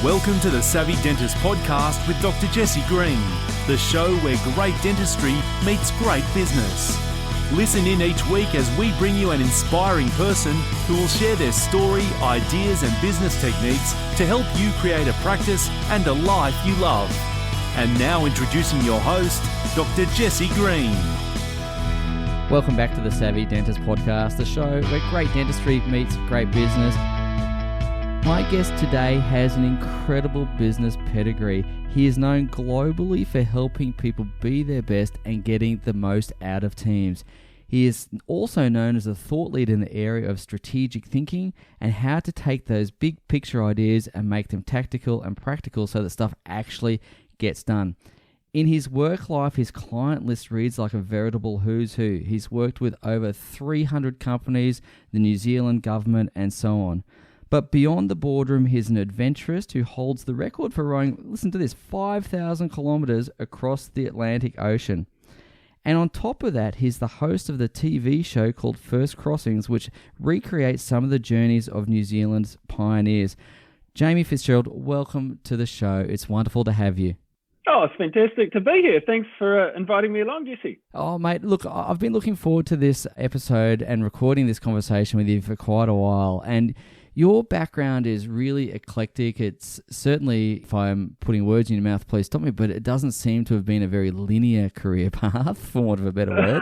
Welcome to the Savvy Dentist Podcast with Dr. Jesse Green, the show where great dentistry meets great business. Listen in each week as we bring you an inspiring person who will share their story, ideas and business techniques to help you create a practice and a life you love. And now introducing your host, Dr. Jesse Green. Welcome back to the Savvy Dentist Podcast, the show where great dentistry meets great business. My guest today has an incredible business pedigree. He is known globally for helping people be their best and getting the most out of teams. He is also known as a thought leader in the area of strategic thinking and how to take those big picture ideas and make them tactical and practical so that stuff actually gets done. In his work life, his client list reads like a veritable who's who. He's worked with over 300 companies, the New Zealand government, and so on. But beyond the boardroom, he's an adventurist who holds the record for rowing, listen to this, 5,000 kilometres across the Atlantic Ocean. And on top of that, he's the host of the TV show called First Crossings, which recreates some of the journeys of New Zealand's pioneers. Jamie Fitzgerald, welcome to the show. It's wonderful to have you. Oh, it's fantastic to be here. Thanks for inviting me along, Jesse. Oh, mate, look, I've been looking forward to this episode and recording this conversation with you for quite a while. And your background is really eclectic. It's certainly, if I'm putting words in your mouth, please stop me, but it doesn't seem to have been a very linear career path, for want of a better word.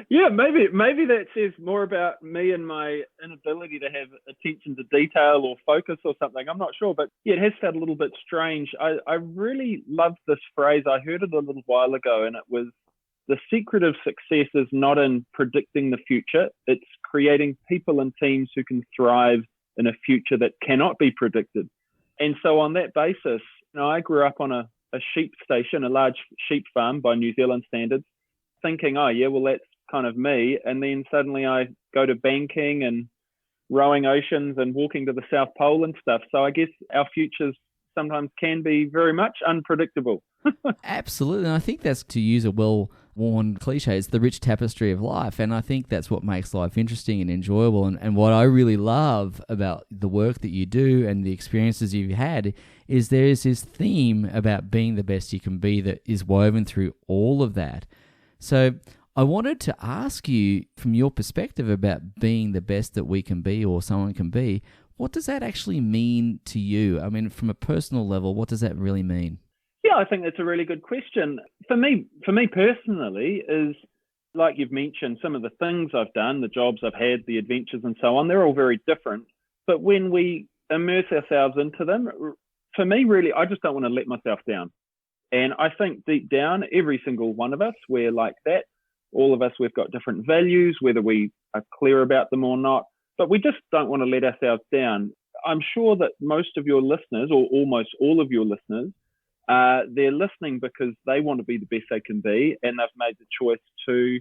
Yeah, maybe that says more about me and my inability to have attention to detail or focus or something. I'm not sure, but yeah, it has felt a little bit strange. I really love this phrase. I heard it a little while ago, and it was, the secret of success is not in predicting the future. It's creating people and teams who can thrive in a future that cannot be predicted. And so on that basis, I grew up on a sheep station, a large sheep farm by New Zealand standards, thinking, oh yeah, well, that's kind of me. And then suddenly I go to banking and rowing oceans and walking to the South Pole and stuff. So I guess our futures sometimes can be very much unpredictable. Absolutely. And I think that's, to use a well-worn cliche, it's the rich tapestry of life. And I think that's what makes life interesting and enjoyable. And what I really love about the work that you do and the experiences you've had is there's this theme about being the best you can be that is woven through all of that. So I wanted to ask you, from your perspective about being the best that we can be or someone can be, what does that actually mean to you? I mean, from a personal level, what does that really mean? Yeah, I think that's a really good question. For me personally, is like you've mentioned, some of the things I've done, the jobs I've had, the adventures and so on, they're all very different. But when we immerse ourselves into them, for me, really, I just don't want to let myself down. And I think deep down, every single one of us, we're like that. All of us, we've got different values, whether we are clear about them or not, but we just don't want to let ourselves down. I'm sure that most of your listeners, or almost all of your listeners, they're listening because they want to be the best they can be, and they've made the choice to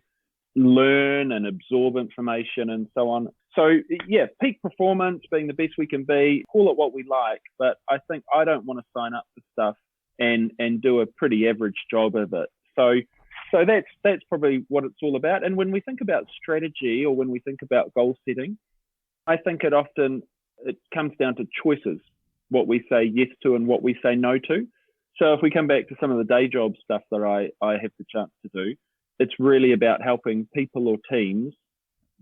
learn and absorb information and so on. So yeah, peak performance, being the best we can be, call it what we like, but I think I don't want to sign up for stuff and do a pretty average job of it. So that's probably what it's all about. And when we think about strategy, or when we think about goal setting, I think it comes down to choices, what we say yes to and what we say no to. So if we come back to some of the day job stuff that I have the chance to do, it's really about helping people or teams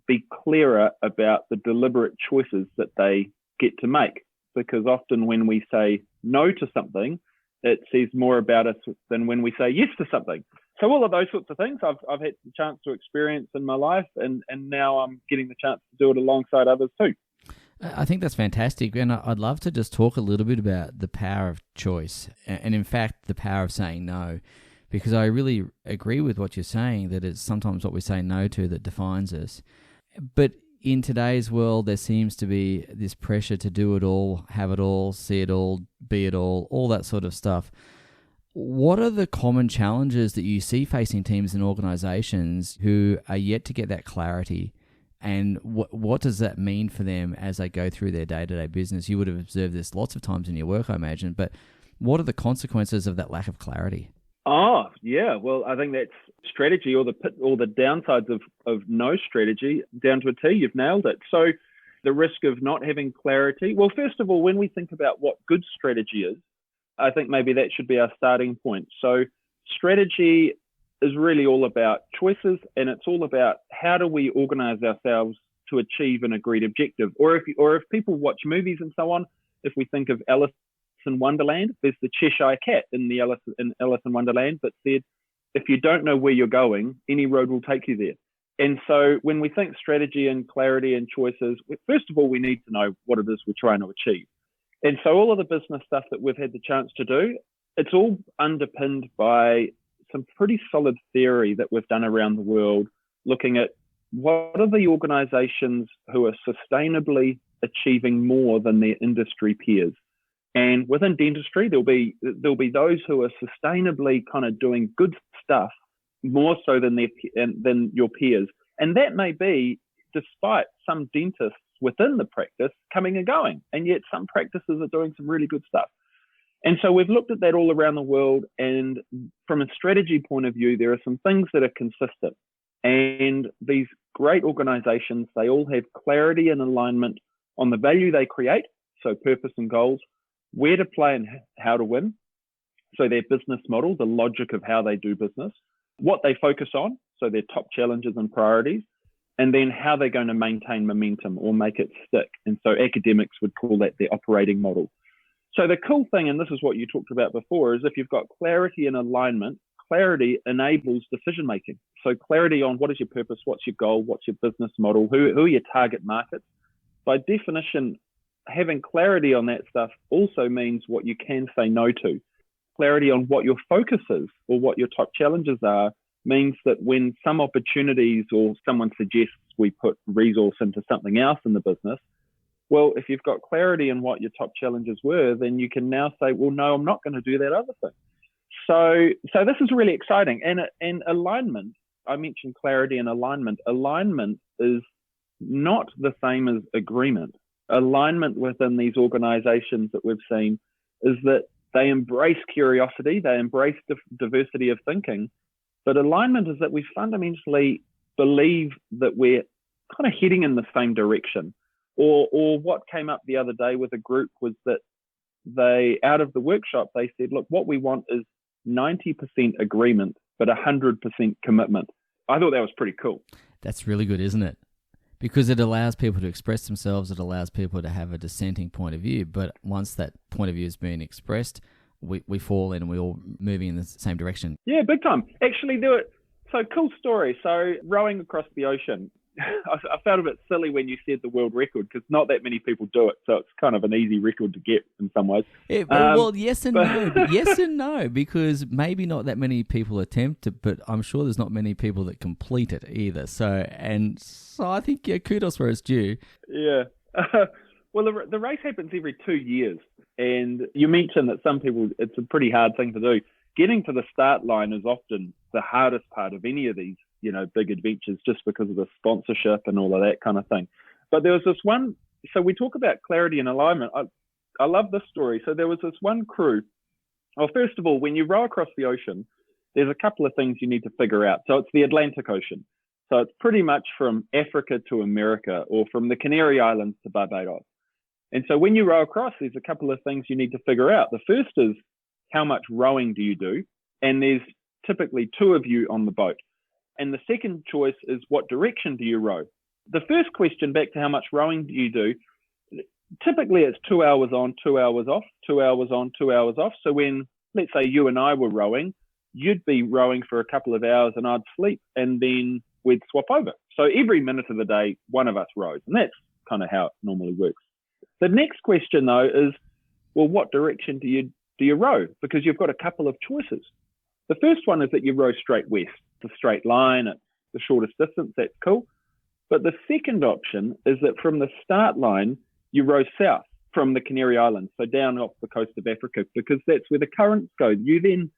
be clearer about the deliberate choices that they get to make. Because often when we say no to something, it says more about us than when we say yes to something. So all of those sorts of things I've had the chance to experience in my life, and now I'm getting the chance to do it alongside others too. I think that's fantastic, and I'd love to just talk a little bit about the power of choice, and in fact, the power of saying no, because I really agree with what you're saying, that it's sometimes what we say no to that defines us. But in today's world, there seems to be this pressure to do it all, have it all, see it all, be it all that sort of stuff. What are the common challenges that you see facing teams and organisations who are yet to get that clarity? And what does that mean for them as they go through their day-to-day business? You would have observed this lots of times in your work, I imagine, but what are the consequences of that lack of clarity? Oh, yeah. Well, I think that's strategy, or the downsides of no strategy down to a T. You've nailed it. So The risk of not having clarity. Well, first of all, when we think about what good strategy is, I think maybe that should be our starting point. So strategy is really all about choices, and it's all about how do we organize ourselves to achieve an agreed objective. Or if people watch movies and so on, if we think of Alice in Wonderland, there's the Cheshire Cat in Alice in Wonderland that said, if you don't know where you're going, any road will take you there. And so when we think strategy and clarity and choices, first of all, we need to know what it is we're trying to achieve. And so all of the business stuff that we've had the chance to do, it's all underpinned by some pretty solid theory that we've done around the world, looking at what are the organizations who are sustainably achieving more than their industry peers. And within dentistry, there'll be those who are sustainably kind of doing good stuff more so than your peers. And that may be despite some dentists within the practice coming and going, and yet some practices are doing some really good stuff. And so we've looked at that all around the world, and from a strategy point of view, there are some things that are consistent. And these great organizations, they all have clarity and alignment on the value they create, so purpose and goals, where to play and how to win, so their business model, the logic of how they do business, what they focus on, so their top challenges and priorities, and then how they're going to maintain momentum or make it stick. And so academics would call that their operating model. So the cool thing, and this is what you talked about before, is if you've got clarity and alignment, clarity enables decision making. So clarity on what is your purpose, what's your goal, what's your business model, who are your target markets. By definition, having clarity on that stuff also means what you can say no to. Clarity on what your focus is or what your top challenges are means that when some opportunities or someone suggests we put resource into something else in the business, well, if you've got clarity on what your top challenges were, then you can now say, well, no, I'm not going to do that other thing. So this is really exciting. And alignment, I mentioned clarity and alignment. Alignment is not the same as agreement. Alignment within these organizations that we've seen is that they embrace curiosity, they embrace diversity of thinking, but alignment is that we fundamentally believe that we're kind of heading in the same direction. Or what came up the other day with a group was that they, out of the workshop, they said, look, what we want is 90% agreement, but 100% commitment. I thought that was pretty cool. That's really good, isn't it? Because it allows people to express themselves, it allows people to have a dissenting point of view, but once that point of view is being expressed, we fall in and we're all moving in the same direction. Yeah, big time. Actually, so cool story. So rowing across the ocean, I felt a bit silly when you said the world record because not that many people do it, so it's kind of an easy record to get in some ways. Yeah, well, yes and no. Yes and no, because maybe not that many people attempt it, but I'm sure there's not many people that complete it either. So I think kudos where it's due. Yeah. Well, the race happens every 2 years, and you mentioned that some people, it's a pretty hard thing to do. Getting to the start line is often the hardest part of any of these, big adventures, just because of the sponsorship and all of that kind of thing. But there was this one, so we talk about clarity and alignment. I love this story. So there was this one crew. Well, first of all, when you row across the ocean, there's a couple of things you need to figure out. So it's the Atlantic Ocean. So it's pretty much from Africa to America, or from the Canary Islands to Barbados. And so when you row across, there's a couple of things you need to figure out. The first is, how much rowing do you do? And there's typically two of you on the boat. And the second choice is, what direction do you row? The first question, back to how much rowing do you do, typically it's 2 hours on, 2 hours off, 2 hours on, 2 hours off. So when, let's say you and I were rowing, you'd be rowing for a couple of hours and I'd sleep, and then we'd swap over. So every minute of the day, one of us rows. And that's kind of how it normally works. The next question, though, is, well, what direction do you row? Because you've got a couple of choices. The first one is that you row straight west. It's a straight line, it's the shortest distance, that's cool. But the second option is that from the start line, you row south from the Canary Islands, so down off the coast of Africa, because that's where the currents go. You then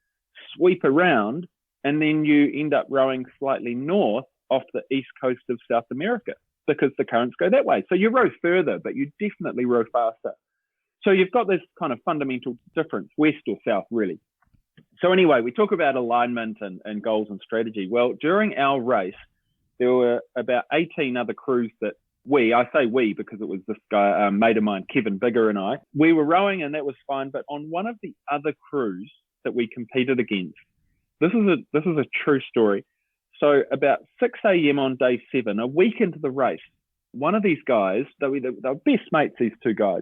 sweep around, and then you end up rowing slightly north off the east coast of South America, because the currents go that way. So you row further, but you definitely row faster. So you've got this kind of fundamental difference, west or south, really. So anyway, we talk about alignment and goals and strategy. Well, during our race, there were about 18 other crews that I say we because it was this guy, mate of mine, Kevin Bigger, and I. We were rowing and that was fine. But on one of the other crews that we competed against, this is a true story. So about 6 a.m. on day 7, a week into the race, one of these guys, they were best mates, these two guys.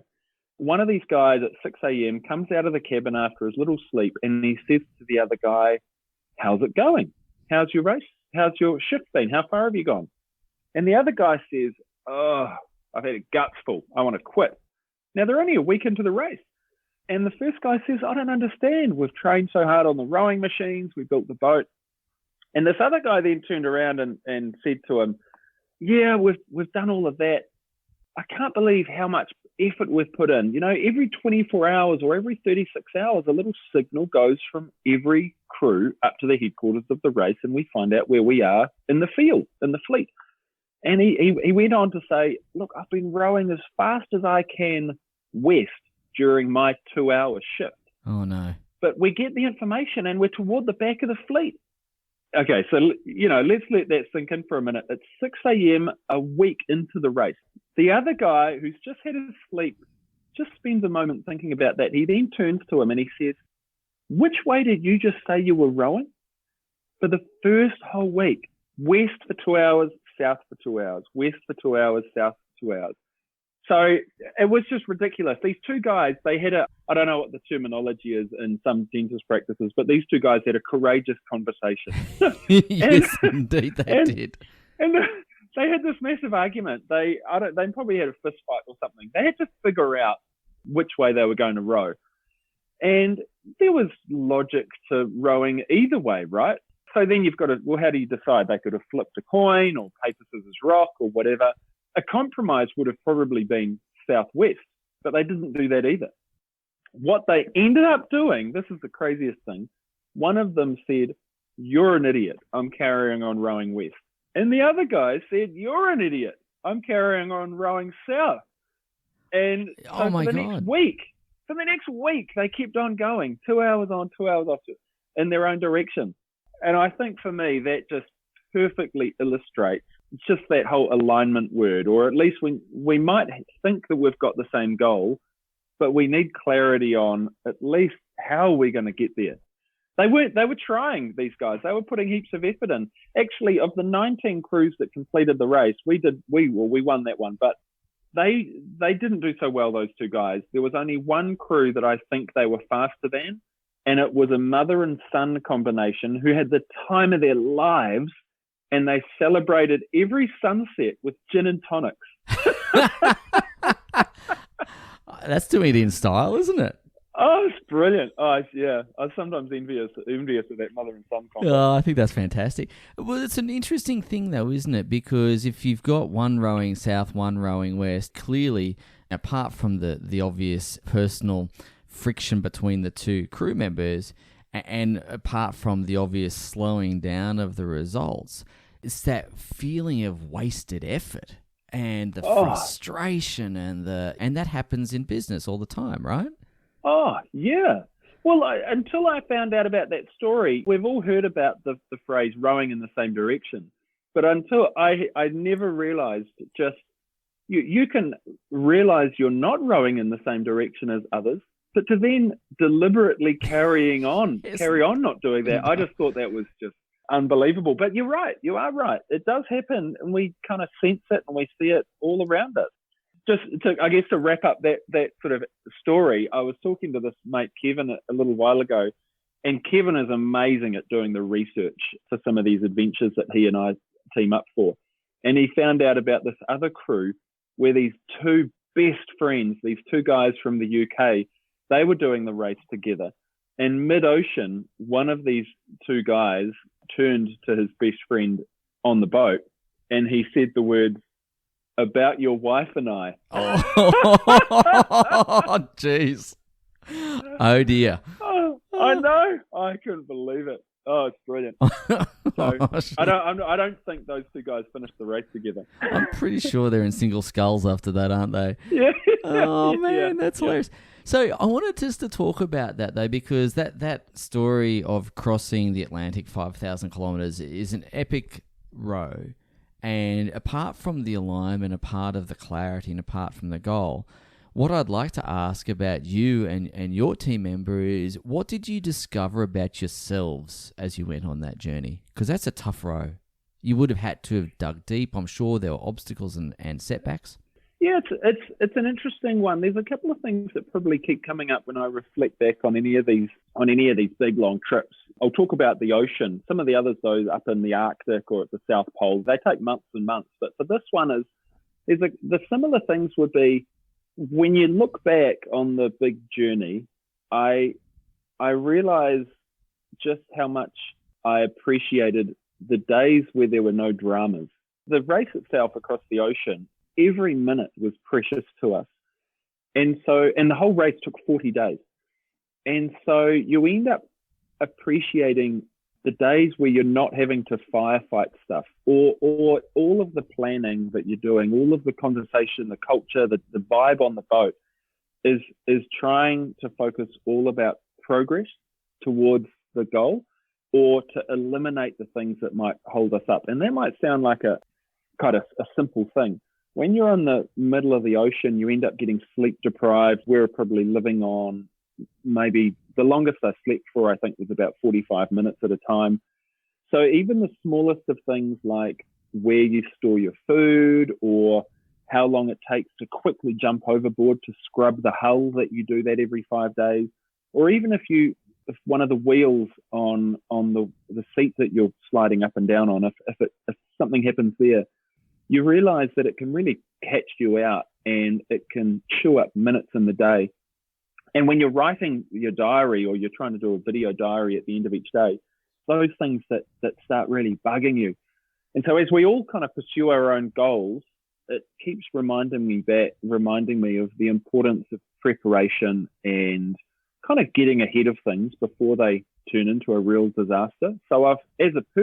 One of these guys at 6 a.m. comes out of the cabin after his little sleep and he says to the other guy, "How's it going? How's your race? How's your shift been? How far have you gone?" And the other guy says, "Oh, I've had a guts full. I want to quit." Now, they're only a week into the race. And the first guy says, "I don't understand. We've trained so hard on the rowing machines. We built the boat." And this other guy then turned around and said to him, "Yeah, we've done all of that. I can't believe how much effort we've put in. You know, every 24 hours or every 36 hours, a little signal goes from every crew up to the headquarters of the race, and we find out where we are in the field, in the fleet." And he went on to say, "Look, I've been rowing as fast as I can west during my 2-hour shift. Oh, no. But we get the information and we're toward the back of the fleet." Okay, so, let's let that sink in for a minute. It's 6 a.m. a week into the race. The other guy who's just had his sleep just spends a moment thinking about that. He then turns to him and he says, "Which way did you just say you were rowing?" For the first whole week, west for 2 hours, south for 2 hours, west for 2 hours, south for 2 hours. So it was just ridiculous. These two guys, they had I don't know what the terminology is in some dentist practices, but these two guys had a courageous conversation. Yes, indeed they did. And they had this massive argument. They probably had a fist fight or something. They had to figure out which way they were going to row. And there was logic to rowing either way, right? So then you've got to, how do you decide? They could have flipped a coin or paper, scissors, rock or whatever. A compromise would have probably been southwest, but they didn't do that either. What they ended up doing, this is the craziest thing, one of them said, "You're an idiot. I'm carrying on rowing west." And the other guy said, "You're an idiot. I'm carrying on rowing south." And so for the next week, they kept on going, 2 hours on, 2 hours off in their own direction. And I think for me, that just perfectly illustrates just that whole alignment word, or at least we might think that we've got the same goal, but we need clarity on at least how we're going to get there. They were trying, these guys. They were putting heaps of effort in. Actually, of the 19 crews that completed the race, we won that one, but they didn't do so well, those two guys. There was only one crew that I think they were faster than, and it was a mother and son combination who had the time of their lives, and they celebrated every sunset with gin and tonics. That's too Indian style, isn't it? Oh, it's brilliant. Oh, yeah. I'm sometimes envious of that mother and son combo. Oh, I think that's fantastic. Well, it's an interesting thing, though, isn't it? Because if you've got one rowing south, one rowing west, clearly, apart from the obvious personal friction between the two crew members, and apart from the obvious slowing down of the results, it's that feeling of wasted effort and the frustration and that happens in business all the time, right? Oh, yeah. Well, until I found out about that story, we've all heard about the phrase rowing in the same direction. But until I never realized just you can realize you're not rowing in the same direction as others, but to then deliberately carry on not doing that, I just thought that was just unbelievable. But you're right. You are right. It does happen, and we kind of sense it and we see it all around us. Just to wrap up that sort of story, I was talking to this mate, Kevin, a little while ago, and Kevin is amazing at doing the research for some of these adventures that he and I team up for. And he found out about this other crew where these two best friends, these two guys from the UK, they were doing the race together. And mid-ocean, one of these two guys turned to his best friend on the boat and he said the words, "About your wife and I." Oh, jeez. Oh, dear. Oh, I know. I couldn't believe it. Oh, it's brilliant. So, I don't think those two guys finished the race together. I'm pretty sure they're in single sculls after that, aren't they? Yeah. Oh, man, that's hilarious. So I wanted just to talk about that, though, because that story of crossing the Atlantic 5,000 kilometres is an epic row. And apart from the alignment, a part of the clarity, and apart from the goal, what I'd like to ask about you and your team member is, what did you discover about yourselves as you went on that journey? Because that's a tough row. You would have had to have dug deep. I'm sure there were obstacles and setbacks. Yeah, it's an interesting one. There's a couple of things that probably keep coming up when I reflect back on any of these big long trips. I'll talk about the ocean. Some of the others, though, up in the Arctic or at the South Pole, they take months and months. But for this one, the similar things would be, when you look back on the big journey, I realized just how much I appreciated the days where there were no dramas. The race itself across the ocean, every minute was precious to us. And the whole race took 40 days. And so you end up appreciating the days where you're not having to firefight stuff, or all of the planning that you're doing, all of the conversation, the culture, the vibe on the boat is trying to focus all about progress towards the goal, or to eliminate the things that might hold us up. And that might sound like a kind of a simple thing. When you're in the middle of the ocean, you end up getting sleep deprived. We're probably living on, maybe the longest I slept for, I think, was about 45 minutes at a time. So even the smallest of things, like where you store your food, or how long it takes to quickly jump overboard to scrub the hull, that you do that every 5 days, or even if one of the wheels on the seat that you're sliding up and down on, if something happens there, you realize that it can really catch you out, and it can chew up minutes in the day. And when you're writing your diary, or you're trying to do a video diary at the end of each day, those things that start really bugging you. And so as we all kind of pursue our own goals, it keeps reminding me of the importance of preparation and kind of getting ahead of things before they turn into a real disaster. So as a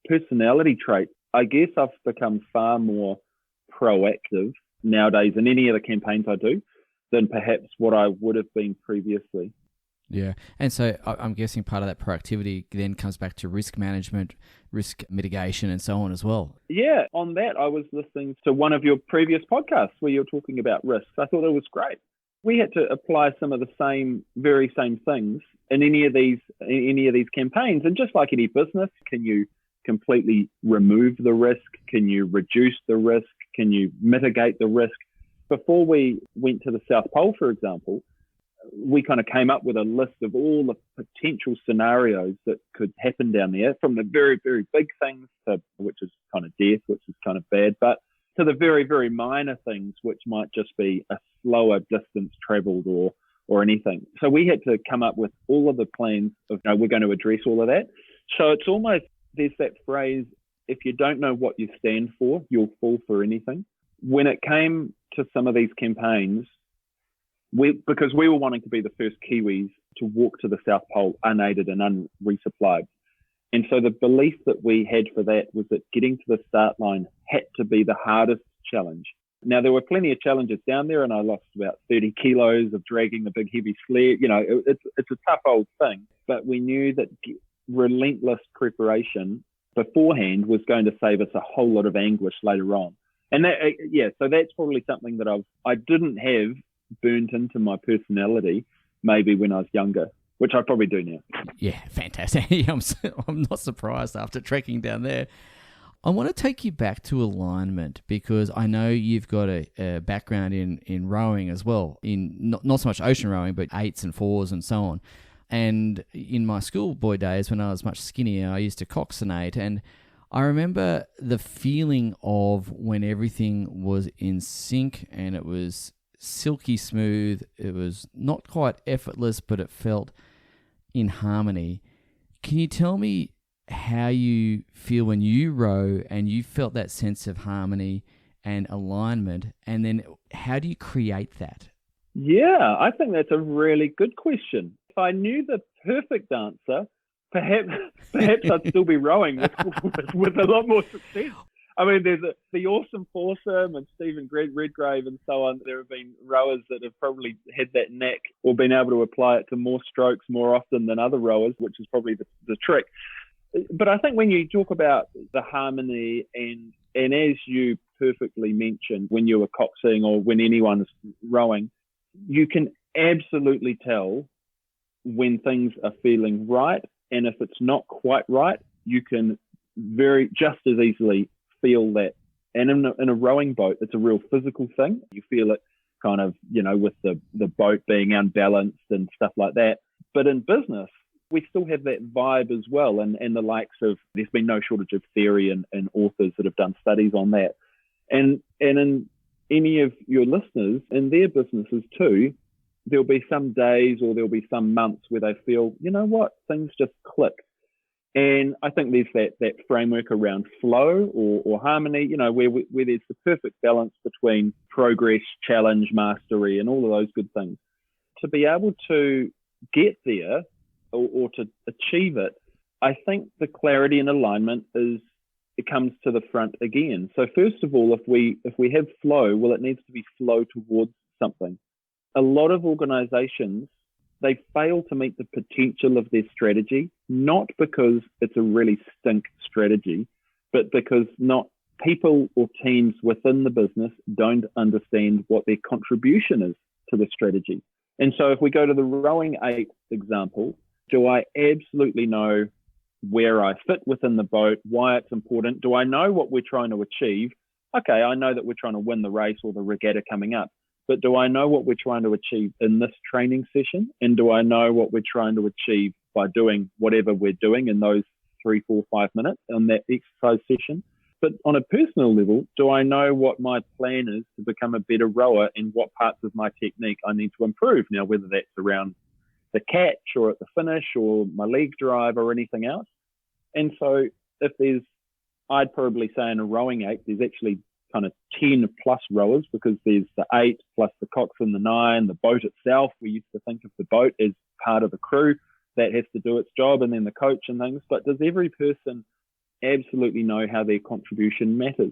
personality trait, I guess I've become far more proactive nowadays in any of the campaigns I do than perhaps what I would have been previously. Yeah. And so I'm guessing part of that proactivity then comes back to risk management, risk mitigation, and so on as well. Yeah. On that, I was listening to one of your previous podcasts where you were talking about risks. I thought it was great. We had to apply some of the very same things in any of these campaigns. And just like any business, can you completely remove the risk? Can you reduce the risk? Can you mitigate the risk? Before we went to the South Pole, for example, we kind of came up with a list of all the potential scenarios that could happen down there, from the very, very big things, which is kind of death, which is kind of bad, but to the very, very minor things, which might just be a slower distance traveled or anything. So we had to come up with all of the plans of, we're going to address all of that. So it's almost, there's that phrase, if you don't know what you stand for, you'll fall for anything. When it came to some of these campaigns, because we were wanting to be the first Kiwis to walk to the South Pole unaided and unresupplied. And so the belief that we had for that was that getting to the start line had to be the hardest challenge. Now, there were plenty of challenges down there, and I lost about 30 kilos of dragging a big heavy sled. It's a tough old thing, but we knew that relentless preparation beforehand was going to save us a whole lot of anguish later on. And so that's probably something that I didn't have burnt into my personality maybe when I was younger, which I probably do now. Yeah, fantastic. I'm not surprised after trekking down there. I want to take you back to alignment, because I know you've got a background in rowing as well, in not so much ocean rowing, but 8s and 4s and so on. And in my schoolboy days, when I was much skinnier, I used to coxswain, and I remember the feeling of when everything was in sync and it was silky smooth. It was not quite effortless, but it felt in harmony. Can you tell me how you feel when you row and you felt that sense of harmony and alignment, and then how do you create that? Yeah, I think that's a really good question. If I knew the perfect answer, perhaps I'd still be rowing with a lot more success. I mean, there's the awesome foursome and Stephen Redgrave and so on. There have been rowers that have probably had that knack or been able to apply it to more strokes more often than other rowers, which is probably the trick. But I think when you talk about the harmony and And as you perfectly mentioned, when you were coxing or when anyone's rowing, you can absolutely tell when things are feeling right. And if it's not quite right, you can just as easily feel that. And in a rowing boat, it's a real physical thing. You feel it kind of, with the boat being unbalanced and stuff like that. But in business, we still have that vibe as well. And the likes of, there's been no shortage of theory and authors that have done studies on that. And in any of your listeners, in their businesses too, there'll be some days or there'll be some months where they feel, you know what, things just click. And I think there's that framework around flow or harmony, where there's the perfect balance between progress, challenge, mastery, and all of those good things. To be able to get there or to achieve it, I think the clarity and alignment it comes to the front again. So first of all, if we have flow, well, it needs to be flow towards something. A lot of organizations, they fail to meet the potential of their strategy, not because it's a really stink strategy, but because not people or teams within the business don't understand what their contribution is to the strategy. And so if we go to the rowing 8 example, do I absolutely know where I fit within the boat, why it's important? Do I know what we're trying to achieve? Okay, I know that we're trying to win the race or the regatta coming up. But do I know what we're trying to achieve in this training session? And do I know what we're trying to achieve by doing whatever we're doing in those 3, 4, 5 minutes on that exercise session? But on a personal level, do I know what my plan is to become a better rower and what parts of my technique I need to improve? Now, whether that's around the catch or at the finish or my leg drive or anything else. And so I'd probably say in a rowing 8, there's actually kind of 10 plus rowers, because there's the 8 plus the coxswain, the 9, the boat itself. We used to think of the boat as part of the crew that has to do its job, and then the coach and things. But does every person absolutely know how their contribution matters?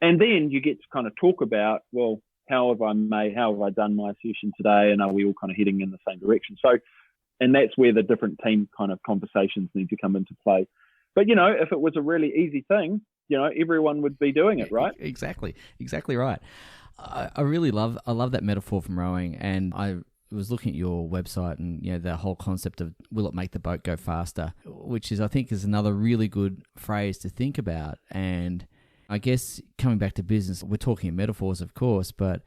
And then you get to kind of talk about, well, how have I done my session today, and are we all kind of heading in the same direction? So, and that's where the different team kind of conversations need to come into play. But, if it was a really easy thing, everyone would be doing it, right? Exactly right. I love that metaphor from rowing, and I was looking at your website and the whole concept of will it make the boat go faster, which I think is another really good phrase to think about. And I guess coming back to business, we're talking in metaphors, of course, but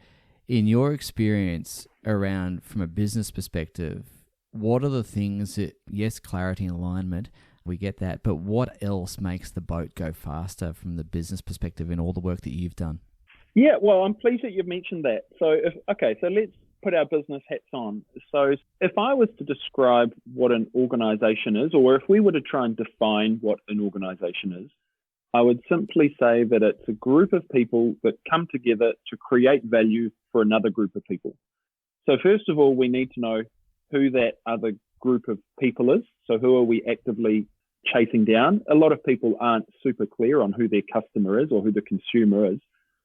in your experience around from a business perspective, what are the things that, yes, clarity and alignment, we get that, but what else makes the boat go faster from the business perspective in all the work that you've done? Yeah, well, I'm pleased that you've mentioned that. So let's put our business hats on. So if I was to describe what an organization is, or if we were to try and define what an organization is, I would simply say that it's a group of people that come together to create value for another group of people. So first of all, we need to know who that other group of people is. So who are we actively chasing down? A lot of people aren't super clear on who their customer is or who the consumer is.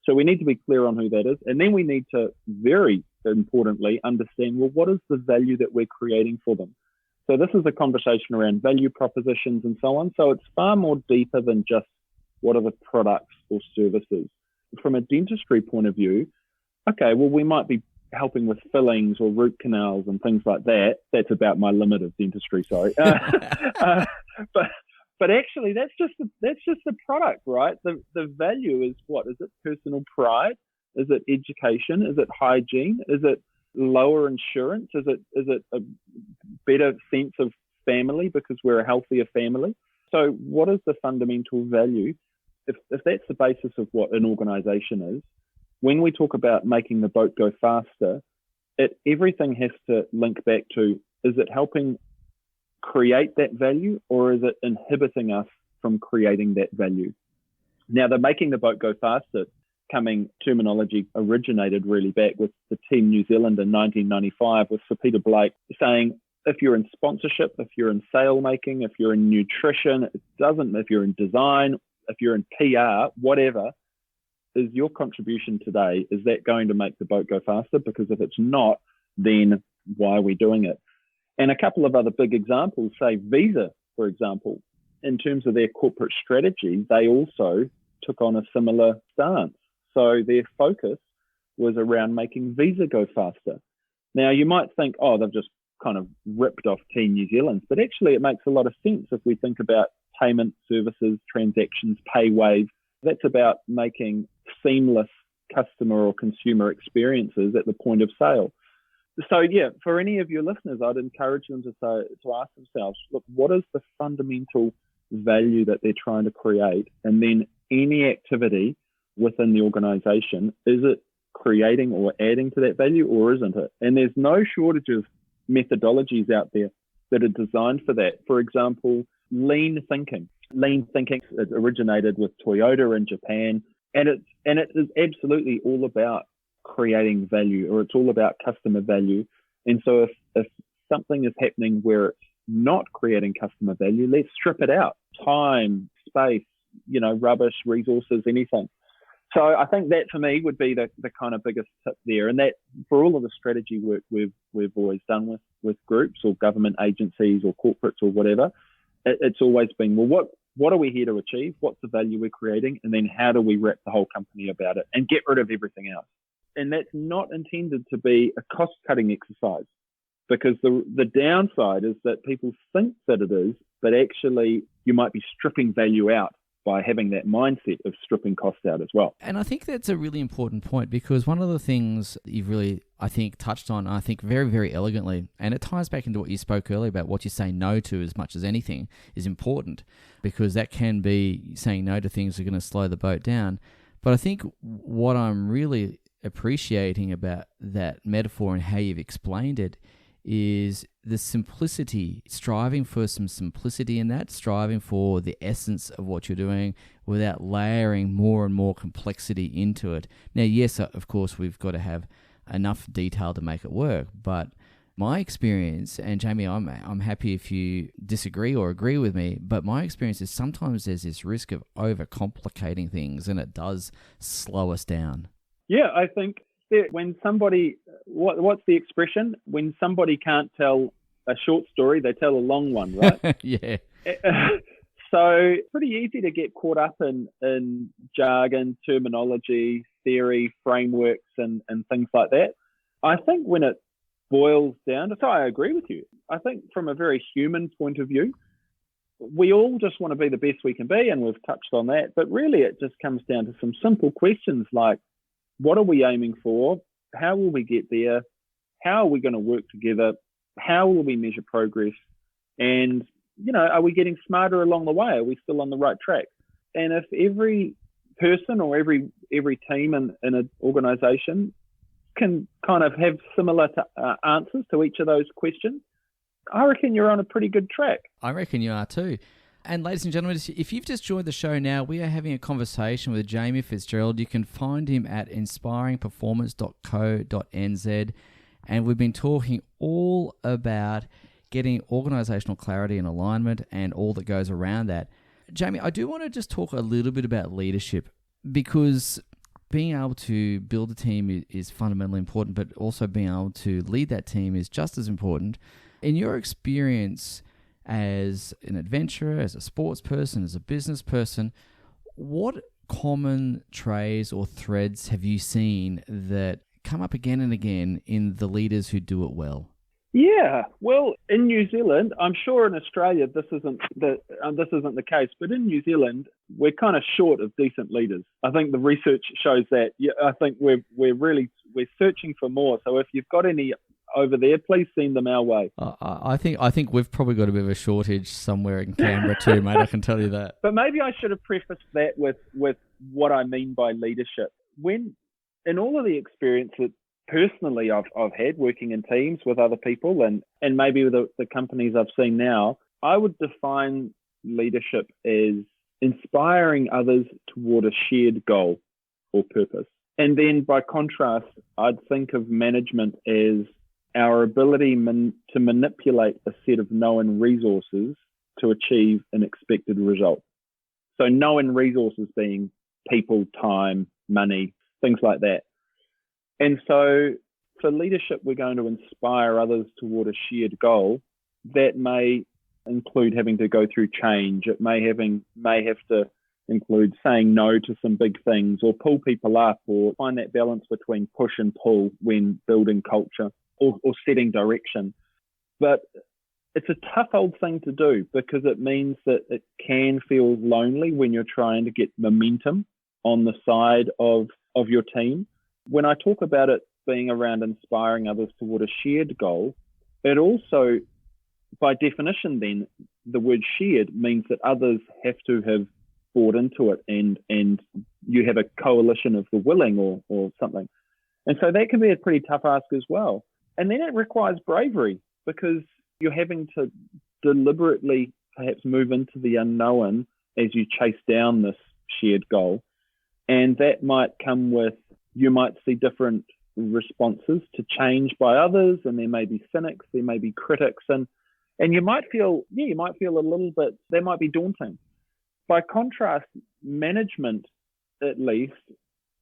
So we need to be clear on who that is. And then we need to, very importantly, understand, well, what is the value that we're creating for them? So this is a conversation around value propositions and so on. So it's far more deeper than just what are the products or services. From a dentistry point of view, okay, well, we might be helping with fillings or root canals and things like that. That's about my limit of dentistry, sorry. But actually, that's just the product, right? The value is what? Is it personal pride? Is it education? Is it hygiene? Is it lower insurance? Is it a better sense of family because we're a healthier family? So what is the fundamental value? If that's the basis of what an organization is, when we talk about making the boat go faster, everything has to link back to, is it helping create that value or is it inhibiting us from creating that value? Now, the making the boat go faster terminology originated really back with the Team New Zealand in 1995 with Sir Peter Blake saying, if you're in sponsorship, if you're in sale making, if you're in nutrition, if you're in design, if you're in PR, whatever, is your contribution today, is that going to make the boat go faster? Because if it's not, then why are we doing it? And a couple of other big examples, say Visa, for example, in terms of their corporate strategy, they also took on a similar stance. So their focus was around making Visa go faster. Now, you might think, oh, they've just kind of ripped off Team New Zealand, but actually it makes a lot of sense if we think about payment services, transactions, pay wave. That's about making seamless customer or consumer experiences at the point of sale. So, yeah, for any of your listeners, I'd encourage them to ask themselves, look, what is the fundamental value that they're trying to create? And then any activity within the organisation, is it creating or adding to that value, or isn't it? And there's no shortage of methodologies out there that are designed for that. For example, lean thinking. Lean thinking originated with Toyota in Japan, and it is absolutely all about creating value, or it's all about customer value. And so if something is happening where it's not creating customer value, let's strip it out. Time, space, rubbish, resources, anything. So I think that for me would be the kind of biggest tip there. And that for all of the strategy work we've always done with groups or government agencies or corporates or whatever, it's always been, well, what are we here to achieve? What's the value we're creating? And then how do we wrap the whole company about it and get rid of everything else? And that's not intended to be a cost-cutting exercise, because the downside is that people think that it is, but actually you might be stripping value out by having that mindset of stripping costs out as well. And I think that's a really important point, because one of the things that you've really, I think, touched on, I think very, very elegantly, and it ties back into what you spoke earlier about what you say no to as much as anything is important, because that can be saying no to things that are going to slow the boat down. But I think what I'm really appreciating about that metaphor and how you've explained it is the simplicity, striving for some simplicity in that, striving for the essence of what you're doing without layering more and more complexity into it. Now, yes, of course, we've got to have enough detail to make it work, but my experience, and Jamie, I'm happy if you disagree or agree with me, but my experience is sometimes there's this risk of overcomplicating things, and it does slow us down. Yeah, I think that when somebody, what's the expression? When somebody can't tell a short story, they tell a long one, right? Yeah. So it's pretty easy to get caught up in jargon, terminology, theory, frameworks, and things like that. I think when it boils down to, so I agree with you. I think from a very human point of view, we all just want to be the best we can be, and we've touched on that. But really, it just comes down to some simple questions like, what are we aiming for? How will we get there? How are we going to work together? How will we measure progress? And, are we getting smarter along the way? Are we still on the right track? And if every person or every team in an organisation can kind of have similar answers to each of those questions, I reckon you're on a pretty good track. I reckon you are too. And ladies and gentlemen, if you've just joined the show now, we are having a conversation with Jamie Fitzgerald. You can find him at inspiringperformance.co.nz. And we've been talking all about getting organisational clarity and alignment and all that goes around that. Jamie, I do want to just talk a little bit about leadership, because being able to build a team is fundamentally important, but also being able to lead that team is just as important. In your experience as an adventurer, as a sports person, as a business person, what common traits or threads have you seen that come up again and again in the leaders who do it well? Yeah, well, in New Zealand, I'm sure in Australia this isn't the case, but in New Zealand we're kind of short of decent leaders. I think the research shows that. Yeah, I think we're searching for more. So if you've got any over there, please send them our way. I think we've probably got a bit of a shortage somewhere in Canberra too, mate. I can tell you that. But maybe I should have prefaced that with what I mean by leadership. When in all of the experience that personally I've had working in teams with other people and maybe with the companies I've seen now, I would define leadership as inspiring others toward a shared goal or purpose. And then by contrast, I'd think of management as our ability to manipulate a set of known resources to achieve an expected result. So known resources being people, time, money, things like that. And so for leadership, we're going to inspire others toward a shared goal. That may include having to go through change. It may have to include saying no to some big things, or pull people up, or find that balance between push and pull when building culture or setting direction. But it's a tough old thing to do, because it means that it can feel lonely when you're trying to get momentum on the side of your team. When I talk about it being around inspiring others toward a shared goal, it also, by definition then, the word shared means that others have to have bought into it, and you have a coalition of the willing or something. And so that can be a pretty tough ask as well. And then it requires bravery, because you're having to deliberately perhaps move into the unknown as you chase down this shared goal. And that might come with, you might see different responses to change by others, and there may be cynics, there may be critics, and you might feel a little bit, that might be daunting. By contrast, management, at least,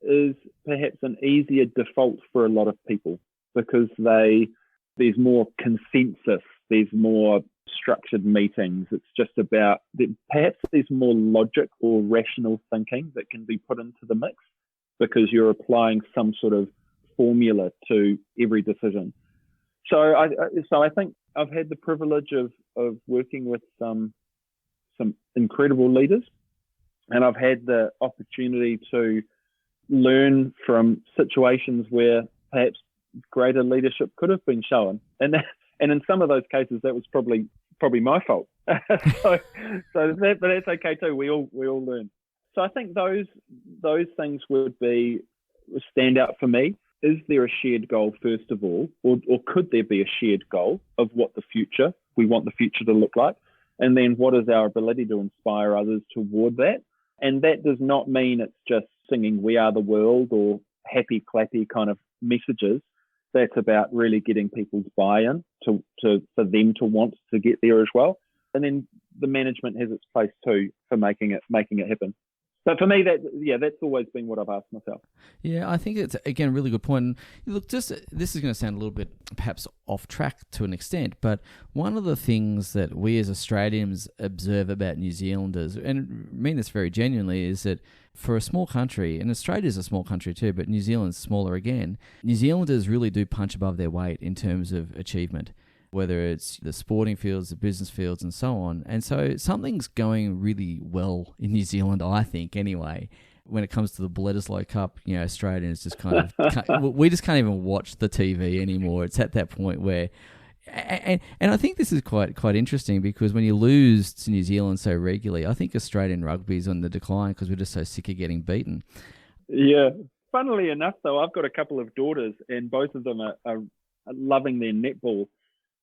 is perhaps an easier default for a lot of people, because there's more consensus, there's more structured meetings. It's just about, perhaps there's more logic or rational thinking that can be put into the mix, because you're applying some sort of formula to every decision. So I think I've had the privilege of working with some incredible leaders, and I've had the opportunity to learn from situations where perhaps greater leadership could have been shown, and in some of those cases that was probably my fault. but that's okay too. We all learn. So I think those things would stand out for me. Is there a shared goal, first of all, or could there be a shared goal of what we want the future to look like? And then what is our ability to inspire others toward that? And that does not mean it's just singing "We Are the World" or happy clappy kind of messages. That's about really getting people's buy-in for them to want to get there as well. And then the management has its place too for making it happen. So for me, that's always been what I've asked myself. Yeah, I think it's, again, a really good point. And look, this is going to sound a little bit perhaps off track to an extent, but one of the things that we as Australians observe about New Zealanders, and mean this very genuinely, is that for a small country, and Australia is a small country too, but New Zealand's smaller again, New Zealanders really do punch above their weight in terms of achievement, whether it's the sporting fields, the business fields, and so on. And so something's going really well in New Zealand, I think, anyway. When it comes to the Bledisloe Cup, Australians just kind of, we just can't even watch the TV anymore. It's at that point where, and I think this is quite interesting, because when you lose to New Zealand so regularly, I think Australian rugby is on the decline because we're just so sick of getting beaten. Yeah. Funnily enough, though, I've got a couple of daughters, and both of them are loving their netball.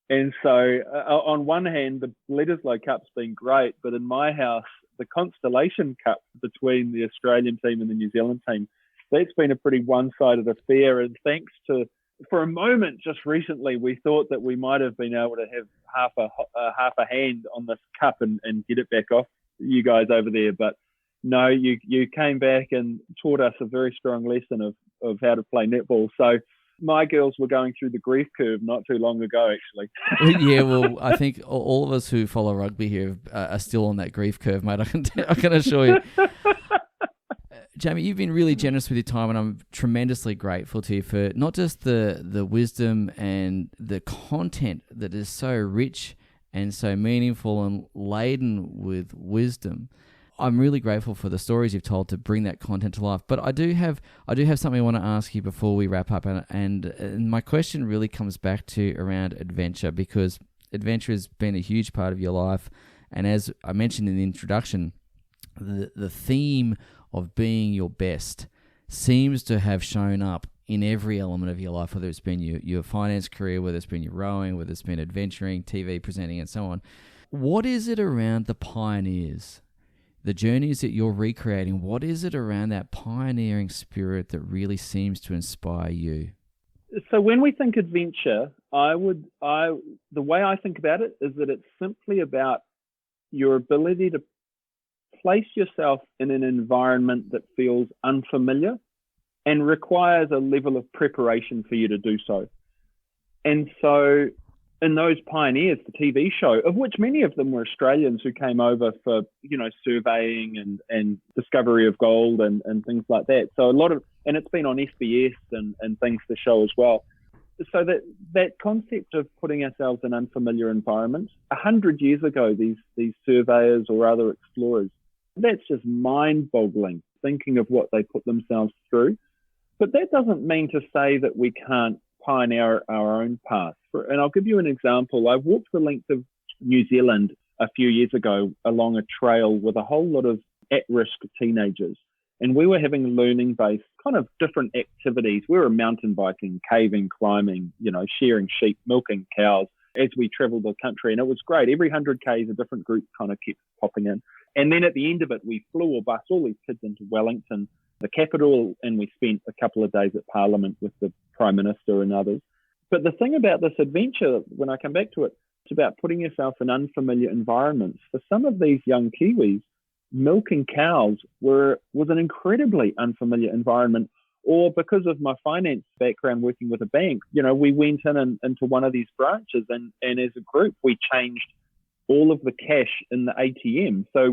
And so on one hand, the Bledisloe Cup's been great, but in my house, the Constellation Cup between the Australian team and the New Zealand team, that's been a pretty one-sided affair. And thanks to, for a moment just recently, we thought that we might have been able to have half a hand on this cup and get it back off you guys over there. But no, you came back and taught us a very strong lesson of how to play netball. So my girls were going through the grief curve not too long ago, actually. Yeah, well, I think all of us who follow rugby here are still on that grief curve, mate. I can assure you. Jamie, you've been really generous with your time, and I'm tremendously grateful to you for not just the wisdom and the content that is so rich and so meaningful and laden with wisdom. I'm really grateful for the stories you've told to bring that content to life. But I do have something I want to ask you before we wrap up, and my question really comes back to around adventure, because adventure has been a huge part of your life. And as I mentioned in the introduction, the theme of being your best seems to have shown up in every element of your life, whether it's been your finance career, whether it's been your rowing, whether it's been adventuring, TV presenting, and so on. What is it around the pioneers, the journeys that you're recreating? What is it around that pioneering spirit that really seems to inspire you? So when we think adventure, the way I think about it is that it's simply about your ability to place yourself in an environment that feels unfamiliar and requires a level of preparation for you to do so. And so in those pioneers, the TV show, of which many of them were Australians who came over for, surveying and discovery of gold and things like that. So and it's been on SBS and things, the show as well. So that concept of putting ourselves in unfamiliar environments, 100 years ago, these surveyors or other explorers, that's just mind-boggling, thinking of what they put themselves through. But that doesn't mean to say that we can't pioneer our own path. And I'll give you an example. I walked the length of New Zealand a few years ago along a trail with a whole lot of at-risk teenagers. And we were having learning-based kind of different activities. We were mountain biking, caving, climbing, shearing sheep, milking cows as we traveled the country. And it was great. Every 100 Ks, a different group kind of kept popping in. And then at the end of it, we flew or bused all these kids into Wellington, the capital, and we spent a couple of days at Parliament with the Prime Minister and others. But the thing about this adventure, when I come back to it, it's about putting yourself in unfamiliar environments. For some of these young Kiwis, milking cows was an incredibly unfamiliar environment. Or because of my finance background working with a bank, we went into one of these branches and as a group, we changed all of the cash in the ATM. So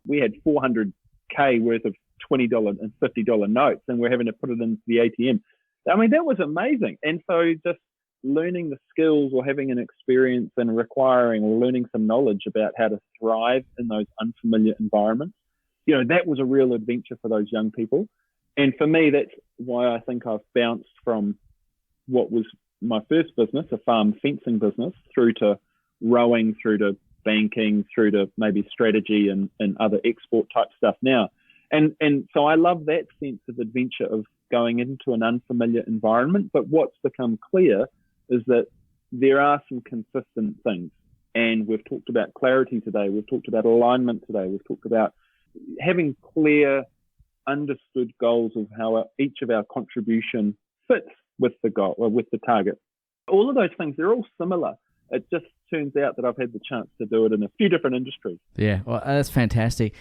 we had 400K worth of $20 and $50 notes, and we're having to put it into the ATM. I mean, that was amazing. And so just learning the skills or having an experience and requiring or learning some knowledge about how to thrive in those unfamiliar environments, that was a real adventure for those young people. And for me, that's why I think I've bounced from what was my first business, a farm fencing business, through to rowing, through to banking, through to maybe strategy and other export type stuff now. And so I love that sense of adventure of going into an unfamiliar environment. But what's become clear is that there are some consistent things. And we've talked about clarity today. We've talked about alignment today. We've talked about having clear, understood goals of how each of our contribution fits with the goal or with the target. All of those things, they're all similar. It just turns out that I've had the chance to do it in a few different industries. Yeah, well, that's fantastic.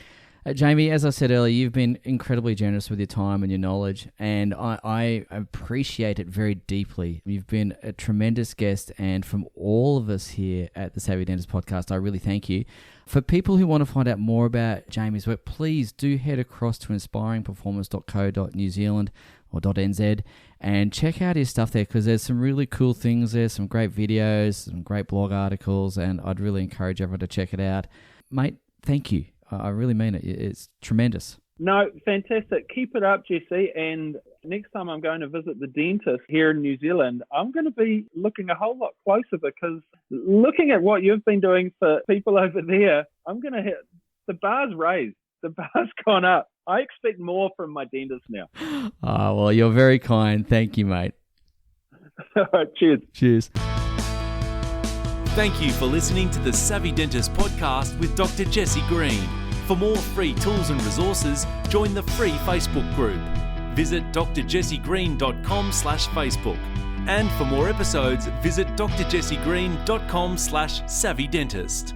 Jamie, as I said earlier, you've been incredibly generous with your time and your knowledge, and I appreciate it very deeply. You've been a tremendous guest, and from all of us here at the Savvy Dentist Podcast, I really thank you. For people who want to find out more about Jamie's work, please do head across to inspiringperformance.co.nz or .nz and check out his stuff there, because there's some really cool things there, some great videos, some great blog articles, and I'd really encourage everyone to check it out. Mate, thank you. I really mean it. It's tremendous. No, fantastic. Keep it up, Jesse. And next time I'm going to visit the dentist here in New Zealand, I'm going to be looking a whole lot closer, because looking at what you've been doing for people over there, I'm going to hit the bar's raised. The bar's gone up. I expect more from my dentist now. Oh, well, you're very kind. Thank you, mate. Cheers. Cheers. Thank you for listening to the Savvy Dentist Podcast with Dr. Jesse Green. For more free tools and resources, join the free Facebook group. Visit drjessegreen.com/Facebook. And for more episodes, visit drjessegreen.com/savvydentist.